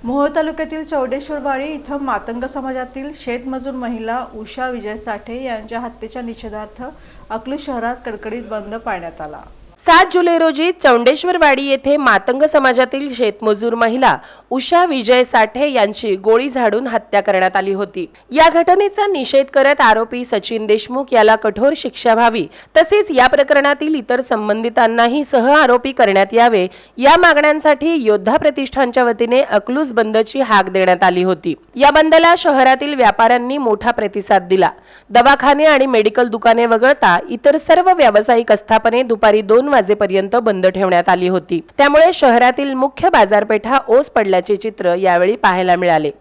मोहोळ तालुक्यातील चौडेश्वरवाडी इथं मातंग समाजातील शेतमजूर महिला उषा विजय साठे यांच्या हत्येच्या निषेधार्थ अकलूज शहरात कडकडीत बंद पाळण्यात आला। 7 जुलै रोजी चौंडेश्वरवाडी येथे मातंग समाजातील शेतमजूर महिला उषा विजय साठे यांची गोळी झाडून हत्या करण्यात आली होती। या घटनेचा निषेध करत आरोपी सचिन देशमुख याला कठोर शिक्षा व्हावी तसेच या प्रकरणातील इतर संबंधितांनाही सह आरोपी करण्यात यावे या मागण्यांसाठी योद्धा प्रतिष्ठानच्या वतीने अकलूज बंदची हाक देण्यात आली होती। या बंदला शहरातील व्यापाऱ्यांनी मोठा प्रतिसाद दिला। दवाखाने आणि मेडिकल दुकाने वगळता इतर सर्व व्यावसायिक आस्थापने दुपारी 2 वाजेपर्यंत बंद ठेवण्यात आली होती। त्यामुळे शहरातील मुख्य बाजारपेठा ओस पडल्याचे चित्र यावेळी पाहायला मिळाले।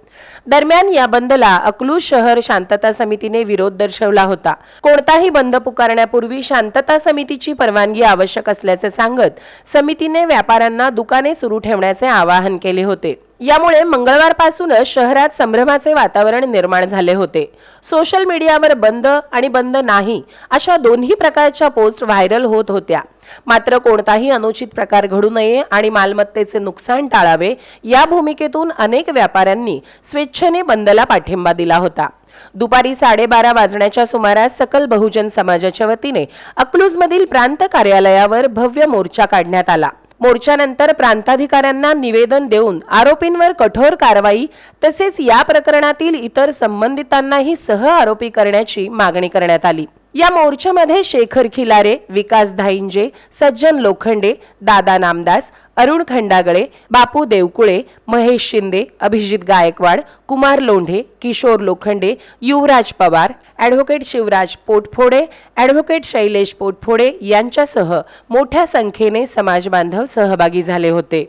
दरम्यान या बंदला अकलूज शहर शांतता समितीने विरोध दर्शवला होता। कोणताही बंद पुकारण्यापूर्वी शांतता समितीची परवानगी आवश्यक असल्याचे सांगत समितीने व्यापाऱ्यांना दुकाने सुरू ठेवण्याचे आवाहन केले होते। यामुळे मंगळवारपासूनच शहरात संभ्रमाचे वातावरण निर्माण झाले होते। सोशल मीडियावर बंद आणि बंद नाही अशा दोन्ही प्रकारच्या पोस्ट व्हायरल होत होत्या। मात्र कोणताही अनुचित प्रकार घडू नये आणि मालमत्तेचे नुकसान टाळावे या भूमिकेतून अनेक व्यापाऱ्यांनी स्वेच्छेने बंदला पाठिंबा दिला होता। दुपारी 12:30 वाजण्याच्या सुमारास सकल बहुजन समाजाच्या वतीने अकलूजमधील प्रांत कार्यालयावर भव्य मोर्चा काढण्यात आला। मोर्चानंतर प्रांताधिकाऱ्यांना निवेदन देऊन आरोपींवर कठोर कारवाई तसेच या प्रकरणातील इतर संबंधितांनाही सह आरोपी करण्याची मागणी करण्यात आली। या मोर्चामध्ये शेखर खिलारे, विकास धाईंजे, सज्जन लोखंडे, दादा नामदास, अरुण खंडागळे, बापू देवकुळे, महेश शिंदे, अभिजित गायकवाड, कुमार लोंढे, किशोर लोखंडे, युवराज पवार, ॲडव्होकेट शिवराज पोटफोडे, ॲडव्होकेट शैलेश पोटफोडे यांच्यासह मोठ्या संख्येने समाज बांधव सहभागी झाले होते।